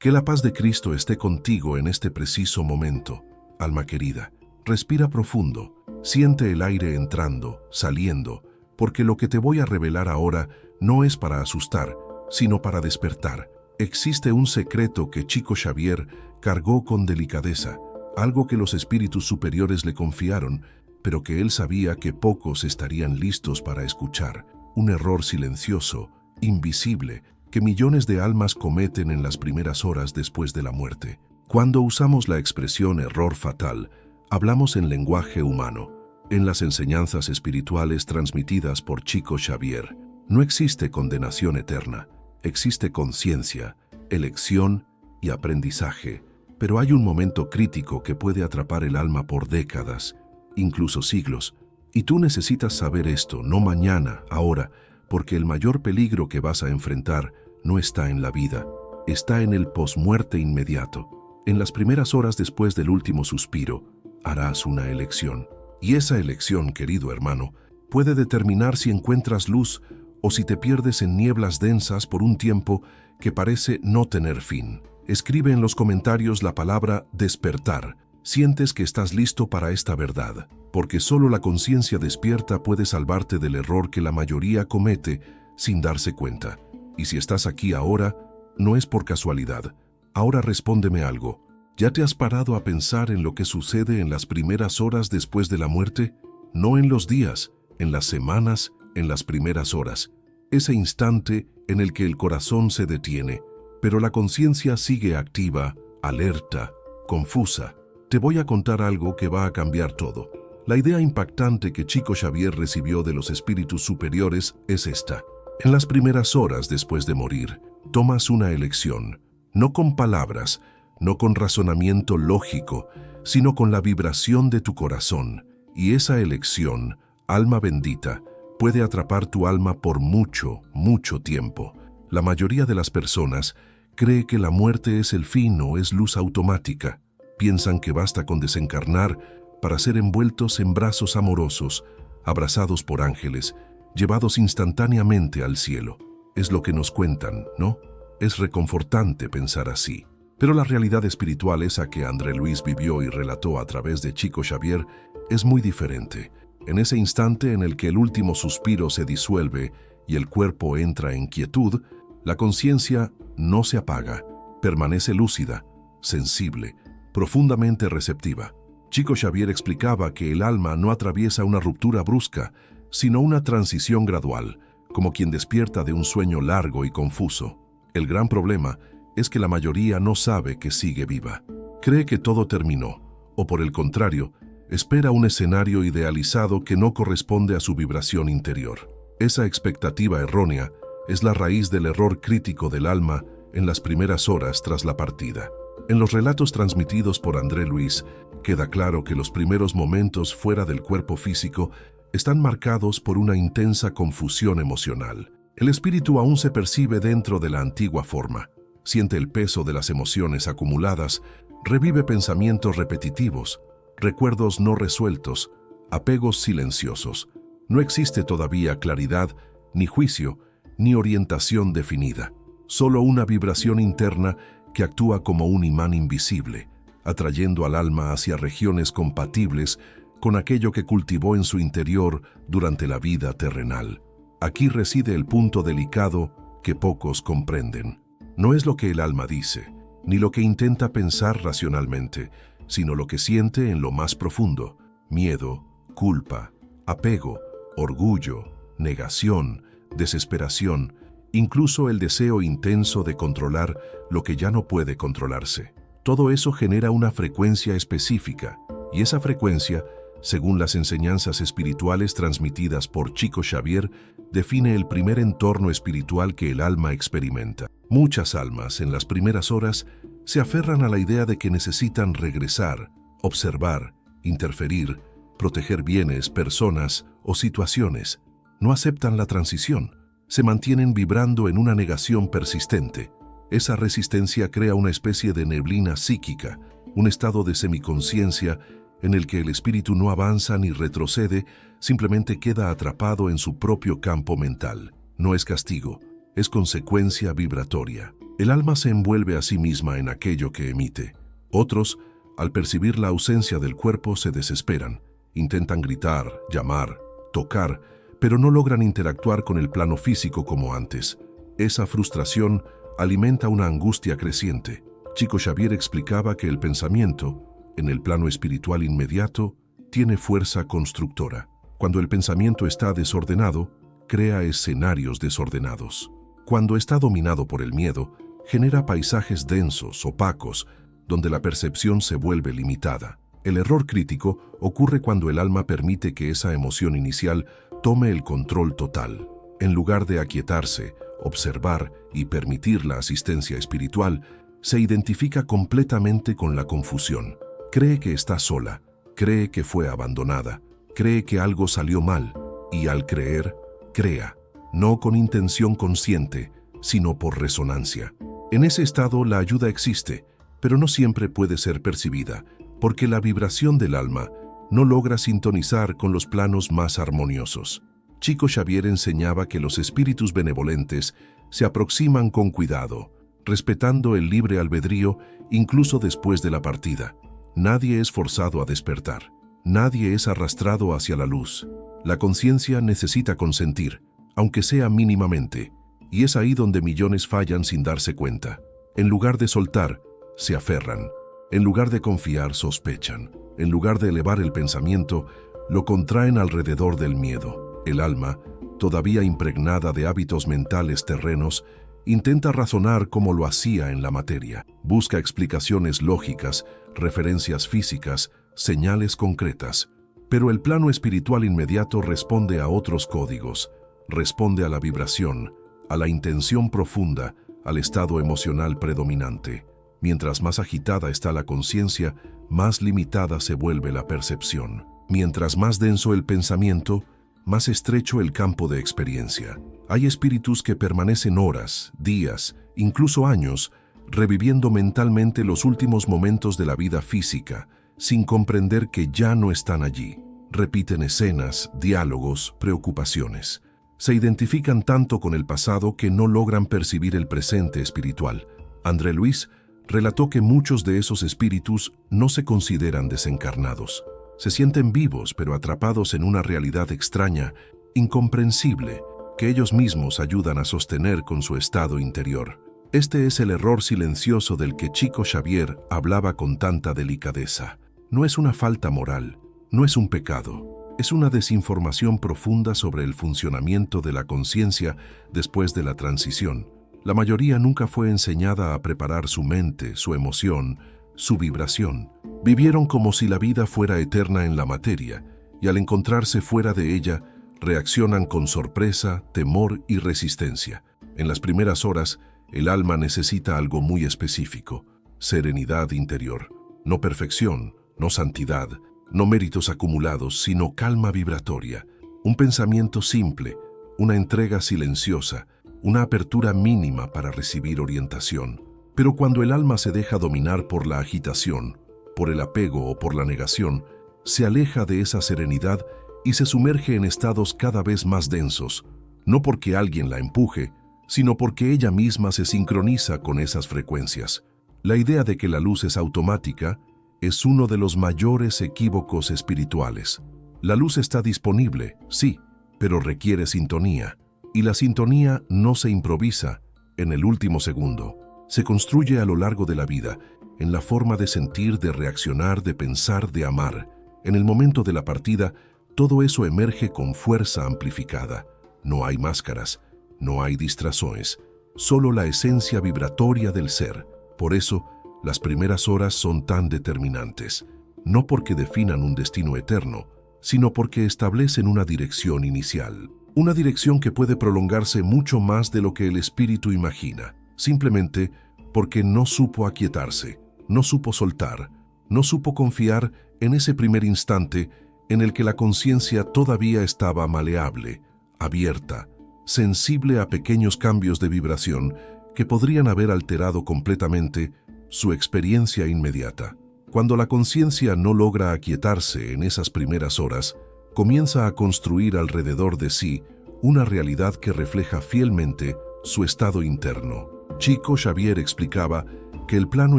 Que la paz de Cristo esté contigo en este preciso momento. Alma querida, respira profundo, siente el aire entrando, saliendo, porque lo que te voy a revelar ahora no es para asustar, sino para despertar. Existe un secreto que Chico Xavier cargó con delicadeza, algo que los espíritus superiores le confiaron, pero que él sabía que pocos estarían listos para escuchar. Un error silencioso, invisible, que millones de almas cometen en las primeras horas después de la muerte. Cuando usamos la expresión error fatal, hablamos en lenguaje humano. En las enseñanzas espirituales transmitidas por Chico Xavier, no existe condenación eterna, existe conciencia, elección y aprendizaje. Pero hay un momento crítico que puede atrapar el alma por décadas, incluso siglos. Y tú necesitas saber esto, no mañana, ahora, porque el mayor peligro que vas a enfrentar no está en la vida, está en el posmuerte inmediato. En las primeras horas después del último suspiro, harás una elección. Y esa elección, querido hermano, puede determinar si encuentras luz o si te pierdes en nieblas densas por un tiempo que parece no tener fin. Escribe en los comentarios la palabra despertar. Sientes que estás listo para esta verdad, porque solo la conciencia despierta puede salvarte del error que la mayoría comete sin darse cuenta. Y si estás aquí ahora, no es por casualidad. Ahora respóndeme algo. ¿Ya te has parado a pensar en lo que sucede en las primeras horas después de la muerte? No en los días, en las semanas, en las primeras horas. Ese instante en el que el corazón se detiene, pero la conciencia sigue activa, alerta, confusa. Te voy a contar algo que va a cambiar todo. La idea impactante que Chico Xavier recibió de los espíritus superiores es esta. En las primeras horas después de morir, tomas una elección, no con palabras, no con razonamiento lógico, sino con la vibración de tu corazón. Y esa elección, alma bendita, puede atrapar tu alma por mucho, mucho tiempo. La mayoría de las personas cree que la muerte es el fin o es luz automática. Piensan que basta con desencarnar para ser envueltos en brazos amorosos, abrazados por ángeles, llevados instantáneamente al cielo. Es lo que nos cuentan, ¿no? Es reconfortante pensar así. Pero la realidad espiritual, esa que André Luis vivió y relató a través de Chico Xavier, es muy diferente. En ese instante en el que el último suspiro se disuelve y el cuerpo entra en quietud, la conciencia no se apaga, permanece lúcida, sensible, profundamente receptiva. Chico Xavier explicaba que el alma no atraviesa una ruptura brusca, sino una transición gradual, como quien despierta de un sueño largo y confuso. El gran problema es que la mayoría no sabe que sigue viva. Cree que todo terminó, o por el contrario, espera un escenario idealizado que no corresponde a su vibración interior. Esa expectativa errónea es la raíz del error crítico del alma en las primeras horas tras la partida. En los relatos transmitidos por André Luis, queda claro que los primeros momentos fuera del cuerpo físico están marcados por una intensa confusión emocional. El espíritu aún se percibe dentro de la antigua forma, siente el peso de las emociones acumuladas, revive pensamientos repetitivos, recuerdos no resueltos, apegos silenciosos. No existe todavía claridad, ni juicio, ni orientación definida. Solo una vibración interna que actúa como un imán invisible, atrayendo al alma hacia regiones compatibles con aquello que cultivó en su interior durante la vida terrenal. Aquí reside el punto delicado que pocos comprenden. No es lo que el alma dice, ni lo que intenta pensar racionalmente, sino lo que siente en lo más profundo: miedo, culpa, apego, orgullo, negación, desesperación, incluso el deseo intenso de controlar lo que ya no puede controlarse. Todo eso genera una frecuencia específica, y esa frecuencia, según las enseñanzas espirituales transmitidas por Chico Xavier, define el primer entorno espiritual que el alma experimenta. Muchas almas, en las primeras horas, se aferran a la idea de que necesitan regresar, observar, interferir, proteger bienes, personas o situaciones. No aceptan la transición. Se mantienen vibrando en una negación persistente. Esa resistencia crea una especie de neblina psíquica, un estado de semiconciencia en el que el espíritu no avanza ni retrocede, simplemente queda atrapado en su propio campo mental. No es castigo, es consecuencia vibratoria. El alma se envuelve a sí misma en aquello que emite. Otros, al percibir la ausencia del cuerpo, se desesperan. Intentan gritar, llamar, tocar, pero no logran interactuar con el plano físico como antes. Esa frustración alimenta una angustia creciente. Chico Xavier explicaba que el pensamiento, en el plano espiritual inmediato, tiene fuerza constructora. Cuando el pensamiento está desordenado, crea escenarios desordenados. Cuando está dominado por el miedo, genera paisajes densos, opacos, donde la percepción se vuelve limitada. El error crítico ocurre cuando el alma permite que esa emoción inicial tome el control total. En lugar de aquietarse, observar y permitir la asistencia espiritual, se identifica completamente con la confusión. Cree que está sola, cree que fue abandonada, cree que algo salió mal, y al creer, crea, no con intención consciente, sino por resonancia. En ese estado la ayuda existe, pero no siempre puede ser percibida, porque la vibración del alma no logra sintonizar con los planos más armoniosos. Chico Xavier enseñaba que los espíritus benevolentes se aproximan con cuidado, respetando el libre albedrío incluso después de la partida. Nadie es forzado a despertar. Nadie es arrastrado hacia la luz. La conciencia necesita consentir, aunque sea mínimamente, y es ahí donde millones fallan sin darse cuenta. En lugar de soltar, se aferran. En lugar de confiar, sospechan. En lugar de elevar el pensamiento, lo contraen alrededor del miedo. El alma, todavía impregnada de hábitos mentales terrenos, intenta razonar como lo hacía en la materia. Busca explicaciones lógicas, referencias físicas, señales concretas. Pero el plano espiritual inmediato responde a otros códigos, responde a la vibración, a la intención profunda, al estado emocional predominante. Mientras más agitada está la conciencia, más limitada se vuelve la percepción. Mientras más denso el pensamiento, más estrecho el campo de experiencia. Hay espíritus que permanecen horas, días, incluso años, reviviendo mentalmente los últimos momentos de la vida física, sin comprender que ya no están allí. Repiten escenas, diálogos, preocupaciones. Se identifican tanto con el pasado que no logran percibir el presente espiritual. André Luis relató que muchos de esos espíritus no se consideran desencarnados. Se sienten vivos, pero atrapados en una realidad extraña, incomprensible, que ellos mismos ayudan a sostener con su estado interior. Este es el error silencioso del que Chico Xavier hablaba con tanta delicadeza. No es una falta moral, no es un pecado, es una desinformación profunda sobre el funcionamiento de la conciencia después de la transición. La mayoría nunca fue enseñada a preparar su mente, su emoción, su vibración. Vivieron como si la vida fuera eterna en la materia, y al encontrarse fuera de ella, reaccionan con sorpresa, temor y resistencia. En las primeras horas, el alma necesita algo muy específico: serenidad interior. No perfección, no santidad, no méritos acumulados, sino calma vibratoria. Un pensamiento simple, una entrega silenciosa, una apertura mínima para recibir orientación. Pero cuando el alma se deja dominar por la agitación, por el apego o por la negación, se aleja de esa serenidad y se sumerge en estados cada vez más densos, no porque alguien la empuje, sino porque ella misma se sincroniza con esas frecuencias. La idea de que la luz es automática es uno de los mayores equívocos espirituales. La luz está disponible, sí, pero requiere sintonía. Y la sintonía no se improvisa en el último segundo. Se construye a lo largo de la vida, en la forma de sentir, de reaccionar, de pensar, de amar. En el momento de la partida, todo eso emerge con fuerza amplificada. No hay máscaras, no hay distracciones, solo la esencia vibratoria del ser. Por eso, las primeras horas son tan determinantes, no porque definan un destino eterno, sino porque establecen una dirección inicial. Una dirección que puede prolongarse mucho más de lo que el espíritu imagina, simplemente porque no supo aquietarse, no supo soltar, no supo confiar en ese primer instante en el que la conciencia todavía estaba maleable, abierta, sensible a pequeños cambios de vibración que podrían haber alterado completamente su experiencia inmediata. Cuando la conciencia no logra aquietarse en esas primeras horas, comienza a construir alrededor de sí una realidad que refleja fielmente su estado interno. Chico Xavier explicaba que el plano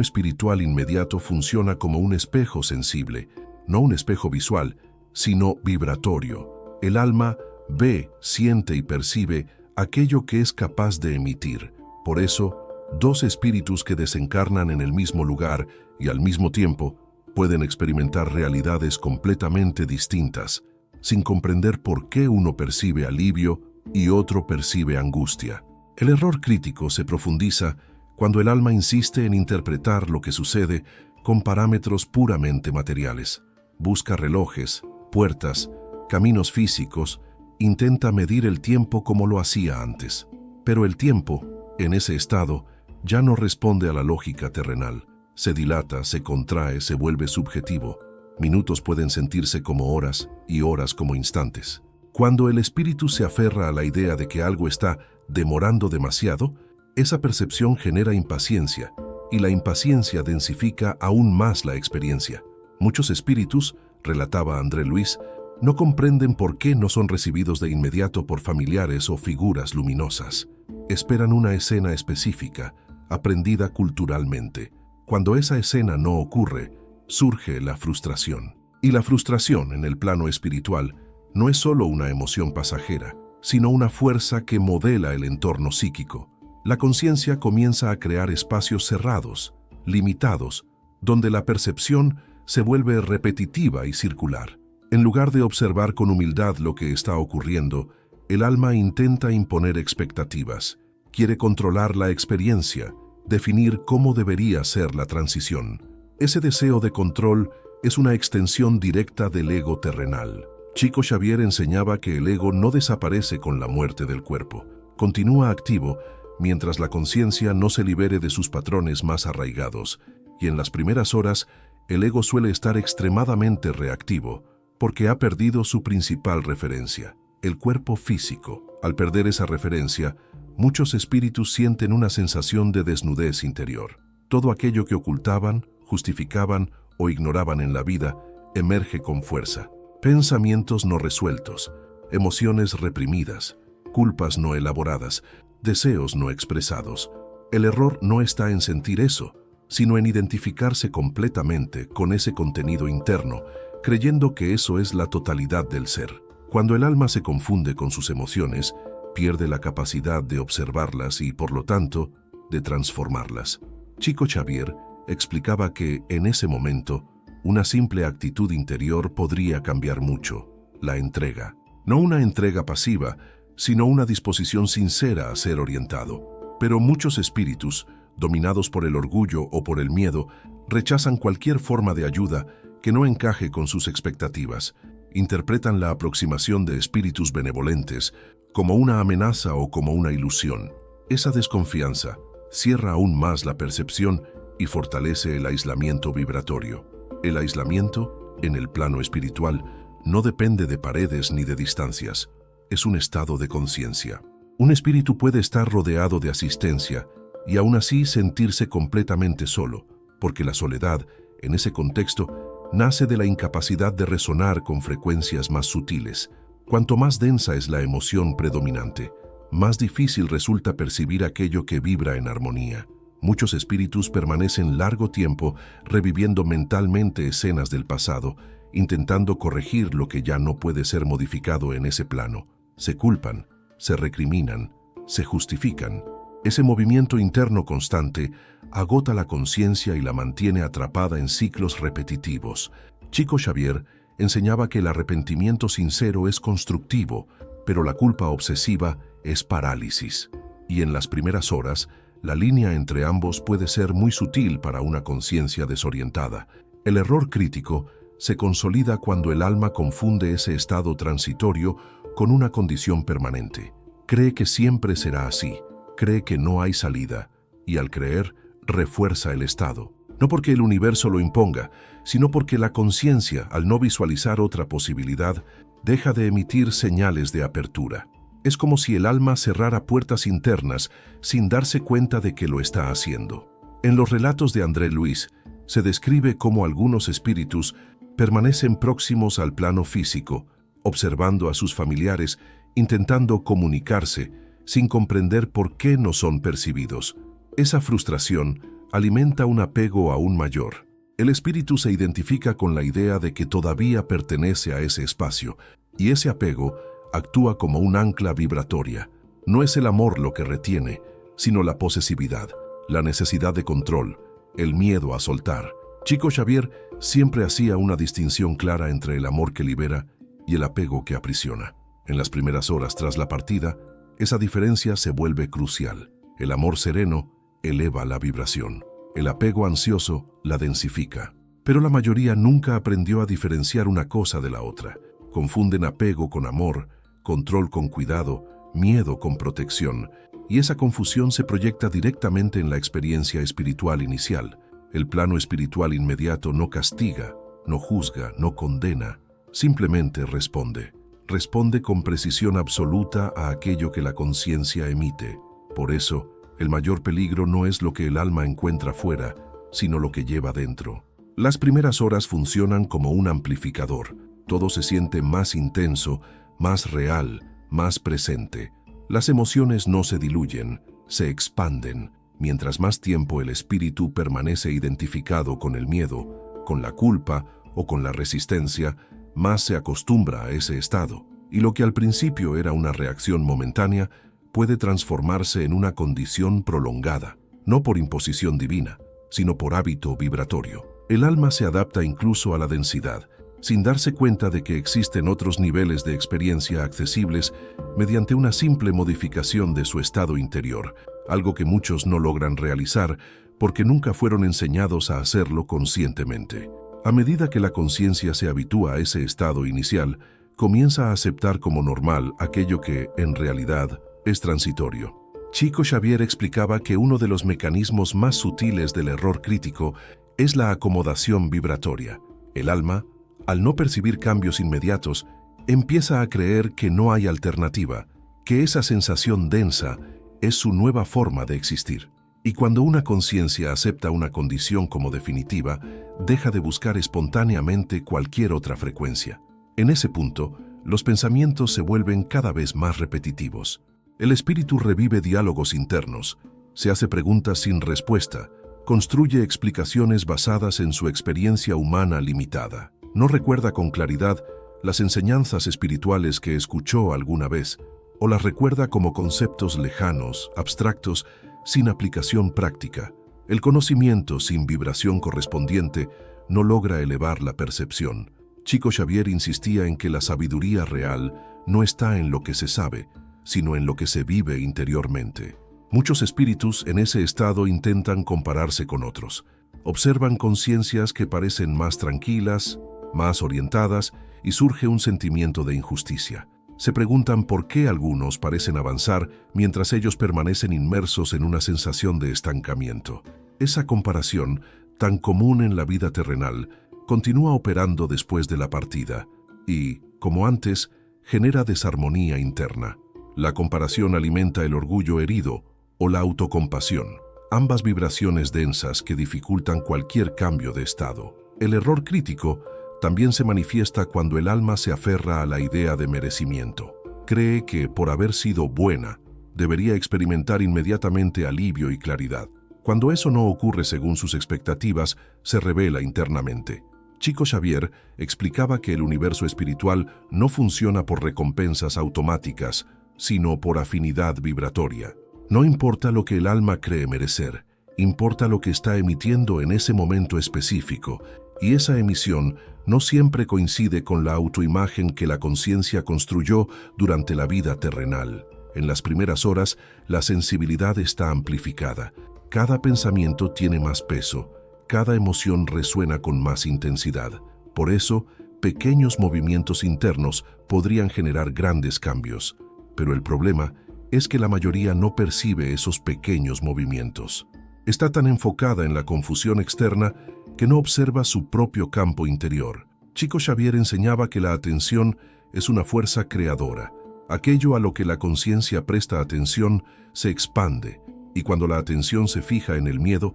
espiritual inmediato funciona como un espejo sensible, no un espejo visual, sino vibratorio. El alma ve, siente y percibe aquello que es capaz de emitir. Por eso, dos espíritus que desencarnan en el mismo lugar y al mismo tiempo pueden experimentar realidades completamente distintas, sin comprender por qué uno percibe alivio y otro percibe angustia. El error crítico se profundiza cuando el alma insiste en interpretar lo que sucede con parámetros puramente materiales. Busca relojes, puertas, caminos físicos, intenta medir el tiempo como lo hacía antes. Pero el tiempo, en ese estado, ya no responde a la lógica terrenal. Se dilata, se contrae, se vuelve subjetivo. Minutos pueden sentirse como horas y horas como instantes. Cuando el espíritu se aferra a la idea de que algo está demorando demasiado, esa percepción genera impaciencia, y la impaciencia densifica aún más la experiencia. Muchos espíritus, relataba André Luis, no comprenden por qué no son recibidos de inmediato por familiares o figuras luminosas. Esperan una escena específica, aprendida culturalmente. Cuando esa escena no ocurre, surge la frustración. Y la frustración en el plano espiritual no es solo una emoción pasajera, sino una fuerza que modela el entorno psíquico. La conciencia comienza a crear espacios cerrados, limitados, donde la percepción se vuelve repetitiva y circular. En lugar de observar con humildad lo que está ocurriendo, el alma intenta imponer expectativas. Quiere controlar la experiencia, definir cómo debería ser la transición. Ese deseo de control es una extensión directa del ego terrenal. Chico Xavier enseñaba que el ego no desaparece con la muerte del cuerpo. Continúa activo mientras la conciencia no se libere de sus patrones más arraigados, y en las primeras horas el ego suele estar extremadamente reactivo, porque ha perdido su principal referencia, el cuerpo físico. Al perder esa referencia, muchos espíritus sienten una sensación de desnudez interior. Todo aquello que ocultaban, justificaban o ignoraban en la vida emerge con fuerza. Pensamientos no resueltos, emociones reprimidas, culpas no elaboradas, deseos no expresados. El error no está en sentir eso, sino en identificarse completamente con ese contenido interno, creyendo que eso es la totalidad del ser. Cuando el alma se confunde con sus emociones, pierde la capacidad de observarlas y, por lo tanto, de transformarlas. Chico Xavier explicaba que, en ese momento, una simple actitud interior podría cambiar mucho: la entrega. No una entrega pasiva, sino una disposición sincera a ser orientado. Pero muchos espíritus, dominados por el orgullo o por el miedo, rechazan cualquier forma de ayuda que no encaje con sus expectativas. Interpretan la aproximación de espíritus benevolentes como una amenaza o como una ilusión. Esa desconfianza cierra aún más la percepción y fortalece el aislamiento vibratorio. El aislamiento, en el plano espiritual, no depende de paredes ni de distancias. Es un estado de conciencia. Un espíritu puede estar rodeado de asistencia y aún así sentirse completamente solo, porque la soledad, en ese contexto, nace de la incapacidad de resonar con frecuencias más sutiles. Cuanto más densa es la emoción predominante, más difícil resulta percibir aquello que vibra en armonía. Muchos espíritus permanecen largo tiempo reviviendo mentalmente escenas del pasado, intentando corregir lo que ya no puede ser modificado en ese plano. Se culpan, se recriminan, se justifican. Ese movimiento interno constante agota la conciencia y la mantiene atrapada en ciclos repetitivos. Chico Xavier enseñaba que el arrepentimiento sincero es constructivo, pero la culpa obsesiva es parálisis. Y en las primeras horas, la línea entre ambos puede ser muy sutil para una conciencia desorientada. El error crítico se consolida cuando el alma confunde ese estado transitorio con una condición permanente. Cree que siempre será así, cree que no hay salida, y al creer, refuerza el estado. No porque el universo lo imponga, sino porque la conciencia, al no visualizar otra posibilidad, deja de emitir señales de apertura. Es como si el alma cerrara puertas internas sin darse cuenta de que lo está haciendo. En los relatos de André Luis, se describe cómo algunos espíritus permanecen próximos al plano físico, observando a sus familiares, intentando comunicarse, sin comprender por qué no son percibidos. Esa frustración alimenta un apego aún mayor. El espíritu se identifica con la idea de que todavía pertenece a ese espacio, y ese apego actúa como un ancla vibratoria. No es el amor lo que retiene, sino la posesividad, la necesidad de control, el miedo a soltar. Chico Xavier siempre hacía una distinción clara entre el amor que libera y el apego que aprisiona. En las primeras horas tras la partida, esa diferencia se vuelve crucial. El amor sereno eleva la vibración. El apego ansioso la densifica. Pero la mayoría nunca aprendió a diferenciar una cosa de la otra. Confunden apego con amor, control con cuidado, miedo con protección, y esa confusión se proyecta directamente en la experiencia espiritual inicial. El plano espiritual inmediato no castiga, no juzga, no condena, simplemente responde. Responde con precisión absoluta a aquello que la conciencia emite. Por eso, el mayor peligro no es lo que el alma encuentra fuera, sino lo que lleva dentro. Las primeras horas funcionan como un amplificador. Todo se siente más intenso, más real, más presente. Las emociones no se diluyen, se expanden. Mientras más tiempo el espíritu permanece identificado con el miedo, con la culpa o con la resistencia, más se acostumbra a ese estado. Y lo que al principio era una reacción momentánea, puede transformarse en una condición prolongada, no por imposición divina, sino por hábito vibratorio. El alma se adapta incluso a la densidad, sin darse cuenta de que existen otros niveles de experiencia accesibles mediante una simple modificación de su estado interior, algo que muchos no logran realizar porque nunca fueron enseñados a hacerlo conscientemente. A medida que la conciencia se habitúa a ese estado inicial, comienza a aceptar como normal aquello que, en realidad, es transitorio. Chico Xavier explicaba que uno de los mecanismos más sutiles del error crítico es la acomodación vibratoria. El alma, al no percibir cambios inmediatos, empieza a creer que no hay alternativa, que esa sensación densa es su nueva forma de existir. Y cuando una conciencia acepta una condición como definitiva, deja de buscar espontáneamente cualquier otra frecuencia. En ese punto, los pensamientos se vuelven cada vez más repetitivos. El espíritu revive diálogos internos, se hace preguntas sin respuesta, construye explicaciones basadas en su experiencia humana limitada. No recuerda con claridad las enseñanzas espirituales que escuchó alguna vez, o las recuerda como conceptos lejanos, abstractos, sin aplicación práctica. El conocimiento sin vibración correspondiente no logra elevar la percepción. Chico Xavier insistía en que la sabiduría real no está en lo que se sabe, sino en lo que se vive interiormente. Muchos espíritus en ese estado intentan compararse con otros. Observan conciencias que parecen más tranquilas, más orientadas, y surge un sentimiento de injusticia. Se preguntan por qué algunos parecen avanzar mientras ellos permanecen inmersos en una sensación de estancamiento. Esa comparación, tan común en la vida terrenal, continúa operando después de la partida y, como antes, genera desarmonía interna. La comparación alimenta el orgullo herido o la autocompasión, ambas vibraciones densas que dificultan cualquier cambio de estado. El error crítico también se manifiesta cuando el alma se aferra a la idea de merecimiento. Cree que, por haber sido buena, debería experimentar inmediatamente alivio y claridad. Cuando eso no ocurre según sus expectativas, se revela internamente. Chico Xavier explicaba que el universo espiritual no funciona por recompensas automáticas, sino por afinidad vibratoria. No importa lo que el alma cree merecer, importa lo que está emitiendo en ese momento específico, y esa emisión no siempre coincide con la autoimagen que la conciencia construyó durante la vida terrenal. En las primeras horas, la sensibilidad está amplificada. Cada pensamiento tiene más peso, cada emoción resuena con más intensidad. Por eso, pequeños movimientos internos podrían generar grandes cambios. Pero el problema es que la mayoría no percibe esos pequeños movimientos. Está tan enfocada en la confusión externa que no observa su propio campo interior. Chico Xavier enseñaba que la atención es una fuerza creadora. Aquello a lo que la conciencia presta atención se expande, y cuando la atención se fija en el miedo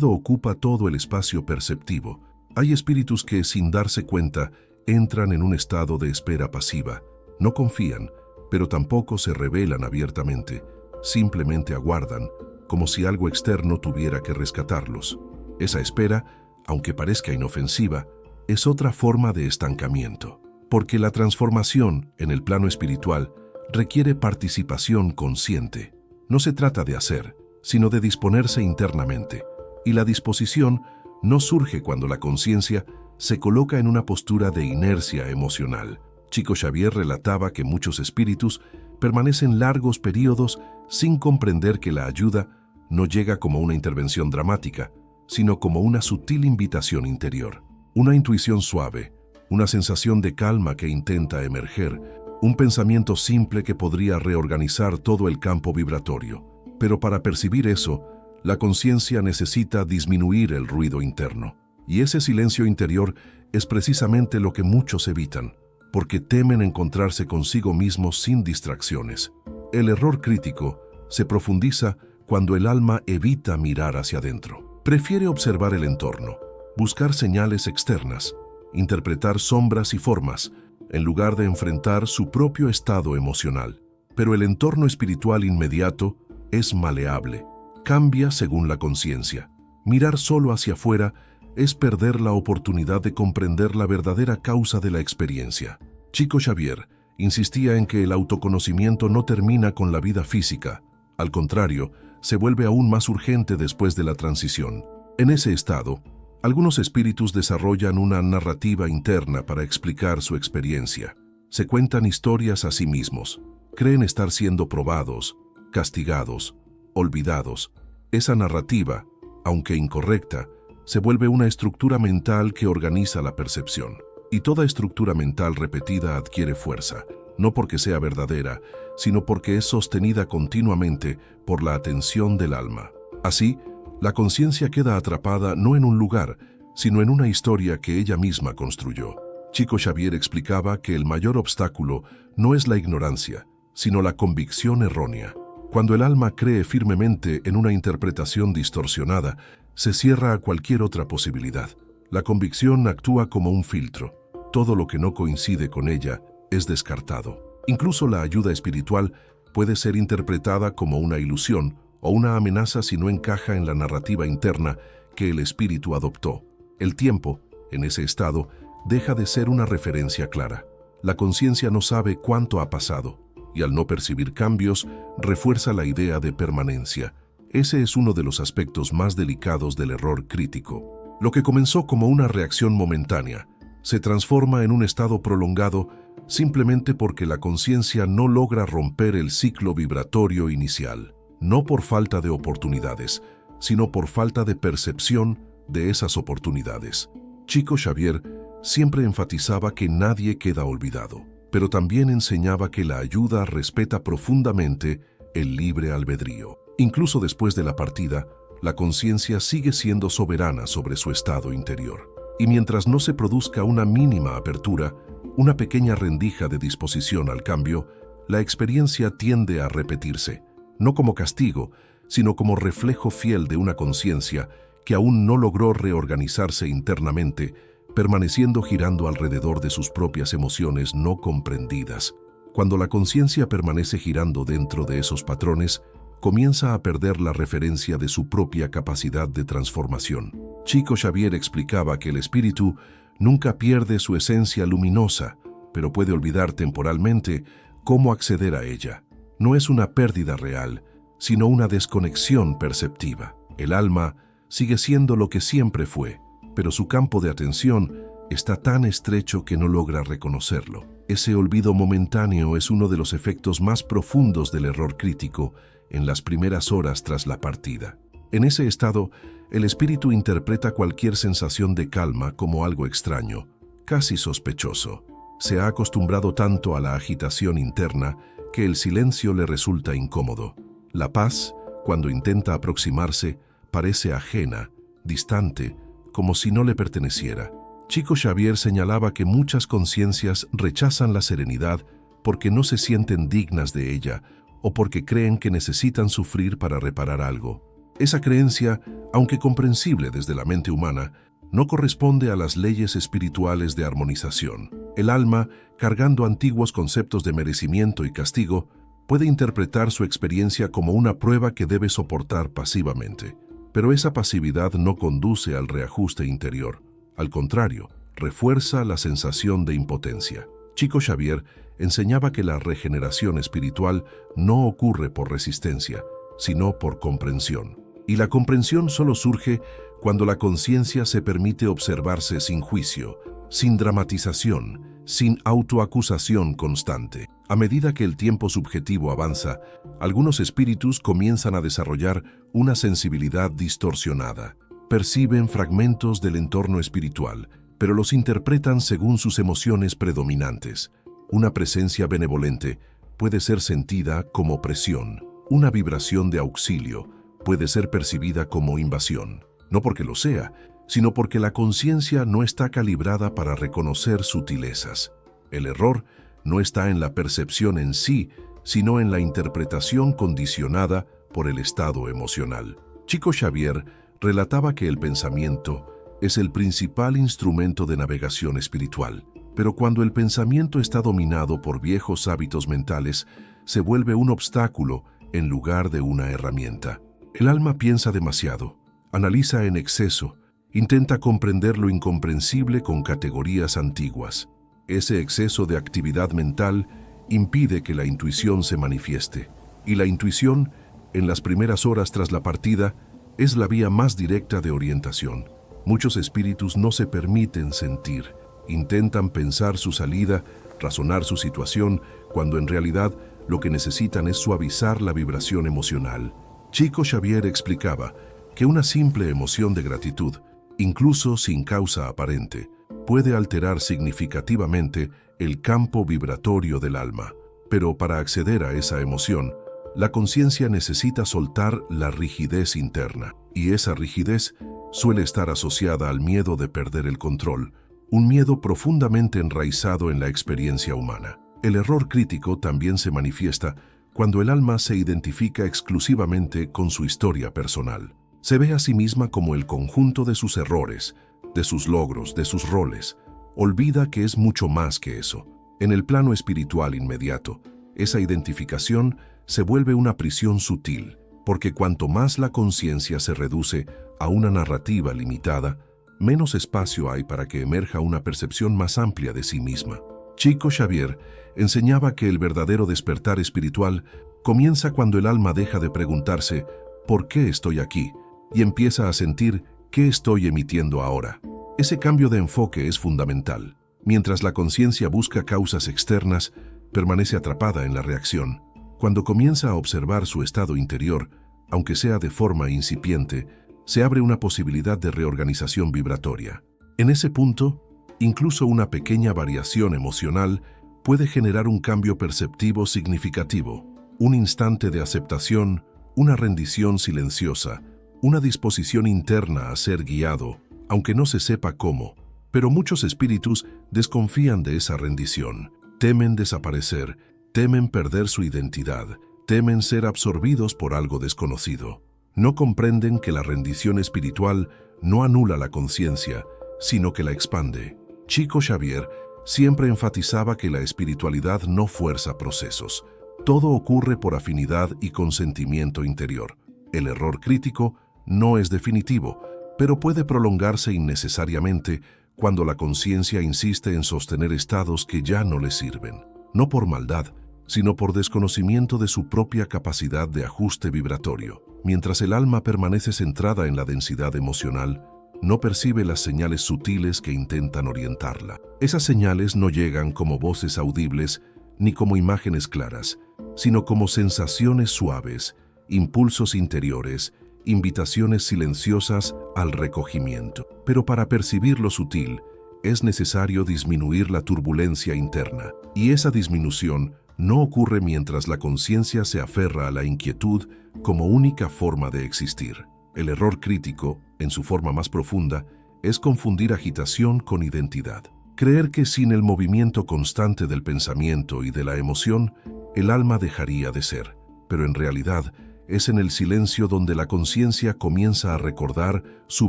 ocupa todo el espacio perceptivo. Hay espíritus que, sin darse cuenta, entran en un estado de espera pasiva. No confían, pero tampoco se revelan abiertamente. Simplemente aguardan, como si algo externo tuviera que rescatarlos. Esa espera, aunque parezca inofensiva, es otra forma de estancamiento, porque la transformación en el plano espiritual requiere participación consciente. No se trata de hacer, sino de disponerse internamente, y la disposición no surge cuando la conciencia se coloca en una postura de inercia emocional. Chico Xavier relataba que muchos espíritus permanecen largos periodos sin comprender que la ayuda no llega como una intervención dramática, sino como una sutil invitación interior. Una intuición suave, una sensación de calma que intenta emerger, un pensamiento simple que podría reorganizar todo el campo vibratorio. Pero para percibir eso, la conciencia necesita disminuir el ruido interno. Y ese silencio interior es precisamente lo que muchos evitan, porque temen encontrarse consigo mismos sin distracciones. El error crítico se profundiza cuando el alma evita mirar hacia adentro. Prefiere observar el entorno, buscar señales externas, interpretar sombras y formas, en lugar de enfrentar su propio estado emocional. Pero el entorno espiritual inmediato es maleable, cambia según la conciencia. Mirar solo hacia afuera es perder la oportunidad de comprender la verdadera causa de la experiencia. Chico Xavier insistía en que el autoconocimiento no termina con la vida física, al contrario, se vuelve aún más urgente después de la transición. En ese estado, algunos espíritus desarrollan una narrativa interna para explicar su experiencia. Se cuentan historias a sí mismos, creen estar siendo probados, castigados, olvidados. Esa narrativa, aunque incorrecta, se vuelve una estructura mental que organiza la percepción. Y toda estructura mental repetida adquiere fuerza, no porque sea verdadera, sino porque es sostenida continuamente por la atención del alma. Así, la conciencia queda atrapada no en un lugar, sino en una historia que ella misma construyó. Chico Xavier explicaba que el mayor obstáculo no es la ignorancia, sino la convicción errónea. Cuando el alma cree firmemente en una interpretación distorsionada, se cierra a cualquier otra posibilidad. La convicción actúa como un filtro. Todo lo que no coincide con ella es descartado. Incluso la ayuda espiritual puede ser interpretada como una ilusión o una amenaza si no encaja en la narrativa interna que el espíritu adoptó. El tiempo, en ese estado, deja de ser una referencia clara. La conciencia no sabe cuánto ha pasado, y al no percibir cambios, refuerza la idea de permanencia. Ese es uno de los aspectos más delicados del error crítico. Lo que comenzó como una reacción momentánea, se transforma en un estado prolongado simplemente porque la conciencia no logra romper el ciclo vibratorio inicial, no por falta de oportunidades, sino por falta de percepción de esas oportunidades. Chico Xavier siempre enfatizaba que nadie queda olvidado, pero también enseñaba que la ayuda respeta profundamente el libre albedrío. Incluso después de la partida, la conciencia sigue siendo soberana sobre su estado interior. Y mientras no se produzca una mínima apertura, una pequeña rendija de disposición al cambio, la experiencia tiende a repetirse, no como castigo, sino como reflejo fiel de una conciencia que aún no logró reorganizarse internamente, permaneciendo girando alrededor de sus propias emociones no comprendidas. Cuando la conciencia permanece girando dentro de esos patrones, comienza a perder la referencia de su propia capacidad de transformación. Chico Xavier explicaba que el espíritu nunca pierde su esencia luminosa, pero puede olvidar temporalmente cómo acceder a ella. No es una pérdida real, sino una desconexión perceptiva. El alma sigue siendo lo que siempre fue, pero su campo de atención está tan estrecho que no logra reconocerlo. Ese olvido momentáneo es uno de los efectos más profundos del error crítico en las primeras horas tras la partida. En ese estado, el espíritu interpreta cualquier sensación de calma como algo extraño, casi sospechoso. Se ha acostumbrado tanto a la agitación interna que el silencio le resulta incómodo. La paz, cuando intenta aproximarse, parece ajena, distante, como si no le perteneciera. Chico Xavier señalaba que muchas conciencias rechazan la serenidad porque no se sienten dignas de ella o porque creen que necesitan sufrir para reparar algo. Esa creencia, aunque comprensible desde la mente humana, no corresponde a las leyes espirituales de armonización. El alma, cargando antiguos conceptos de merecimiento y castigo, puede interpretar su experiencia como una prueba que debe soportar pasivamente. Pero esa pasividad no conduce al reajuste interior. Al contrario, refuerza la sensación de impotencia. Chico Xavier enseñaba que la regeneración espiritual no ocurre por resistencia, sino por comprensión. Y la comprensión solo surge cuando la conciencia se permite observarse sin juicio, sin dramatización, sin autoacusación constante. A medida que el tiempo subjetivo avanza, algunos espíritus comienzan a desarrollar una sensibilidad distorsionada. Perciben fragmentos del entorno espiritual, pero los interpretan según sus emociones predominantes. Una presencia benevolente puede ser sentida como presión. Una vibración de auxilio puede ser percibida como invasión. No porque lo sea, sino porque la conciencia no está calibrada para reconocer sutilezas. El error no está en la percepción en sí, sino en la interpretación condicionada por el estado emocional. Chico Xavier relataba que el pensamiento es el principal instrumento de navegación espiritual, pero cuando el pensamiento está dominado por viejos hábitos mentales, se vuelve un obstáculo en lugar de una herramienta. El alma piensa demasiado, analiza en exceso, intenta comprender lo incomprensible con categorías antiguas. Ese exceso de actividad mental impide que la intuición se manifieste, y la intuición, en las primeras horas tras la partida, es la vía más directa de orientación. Muchos espíritus no se permiten sentir, intentan pensar su salida, razonar su situación, cuando en realidad lo que necesitan es suavizar la vibración emocional. Chico Xavier explicaba que una simple emoción de gratitud, incluso sin causa aparente, puede alterar significativamente el campo vibratorio del alma. Pero para acceder a esa emoción, la conciencia necesita soltar la rigidez interna, y esa rigidez suele estar asociada al miedo de perder el control, un miedo profundamente enraizado en la experiencia humana. El error crítico también se manifiesta cuando el alma se identifica exclusivamente con su historia personal. Se ve a sí misma como el conjunto de sus errores, de sus logros, de sus roles. Olvida que es mucho más que eso. En el plano espiritual inmediato, esa identificación se vuelve una prisión sutil, porque cuanto más la conciencia se reduce a una narrativa limitada, menos espacio hay para que emerja una percepción más amplia de sí misma. Chico Xavier enseñaba que el verdadero despertar espiritual comienza cuando el alma deja de preguntarse ¿por qué estoy aquí? Y empieza a sentir ¿qué estoy emitiendo ahora? Ese cambio de enfoque es fundamental. Mientras la conciencia busca causas externas, permanece atrapada en la reacción. Cuando comienza a observar su estado interior, aunque sea de forma incipiente, se abre una posibilidad de reorganización vibratoria. En ese punto, incluso una pequeña variación emocional puede generar un cambio perceptivo significativo, un instante de aceptación, una rendición silenciosa, una disposición interna a ser guiado, aunque no se sepa cómo. Pero muchos espíritus desconfían de esa rendición, temen desaparecer, temen perder su identidad, temen ser absorbidos por algo desconocido. No comprenden que la rendición espiritual no anula la conciencia, sino que la expande. Chico Xavier siempre enfatizaba que la espiritualidad no fuerza procesos. Todo ocurre por afinidad y consentimiento interior. El error crítico no es definitivo, pero puede prolongarse innecesariamente cuando la conciencia insiste en sostener estados que ya no le sirven. No por maldad, sino por desconocimiento de su propia capacidad de ajuste vibratorio. Mientras el alma permanece centrada en la densidad emocional, no percibe las señales sutiles que intentan orientarla. Esas señales no llegan como voces audibles ni como imágenes claras, sino como sensaciones suaves, impulsos interiores, invitaciones silenciosas al recogimiento. Pero para percibir lo sutil, es necesario disminuir la turbulencia interna, y esa disminución no ocurre mientras la conciencia se aferra a la inquietud como única forma de existir. El error crítico, en su forma más profunda, es confundir agitación con identidad. Creer que sin el movimiento constante del pensamiento y de la emoción, el alma dejaría de ser. Pero en realidad, es en el silencio donde la conciencia comienza a recordar su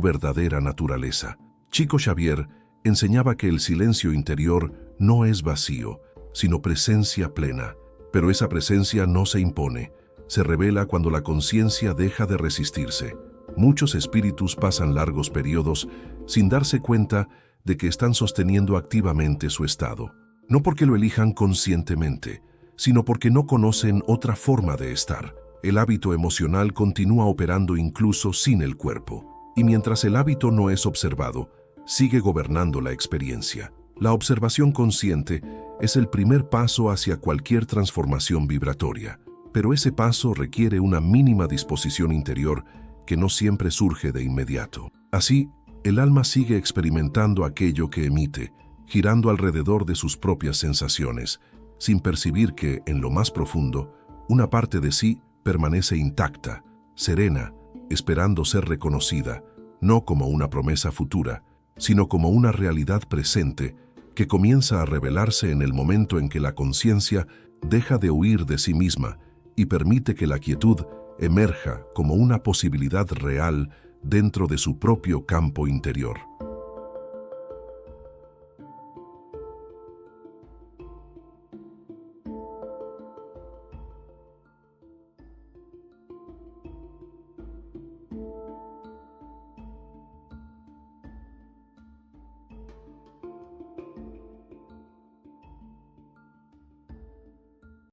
verdadera naturaleza. Chico Xavier enseñaba que el silencio interior no es vacío, sino presencia plena. Pero esa presencia no se impone, se revela cuando la conciencia deja de resistirse. Muchos espíritus pasan largos periodos sin darse cuenta de que están sosteniendo activamente su estado. No porque lo elijan conscientemente, sino porque no conocen otra forma de estar. El hábito emocional continúa operando incluso sin el cuerpo, y mientras el hábito no es observado, sigue gobernando la experiencia. La observación consciente es el primer paso hacia cualquier transformación vibratoria, pero ese paso requiere una mínima disposición interior que no siempre surge de inmediato. Así, el alma sigue experimentando aquello que emite, girando alrededor de sus propias sensaciones, sin percibir que, en lo más profundo, una parte de sí permanece intacta, serena, esperando ser reconocida, no como una promesa futura, sino como una realidad presente que comienza a revelarse en el momento en que la conciencia deja de huir de sí misma y permite que la quietud emerja como una posibilidad real dentro de su propio campo interior.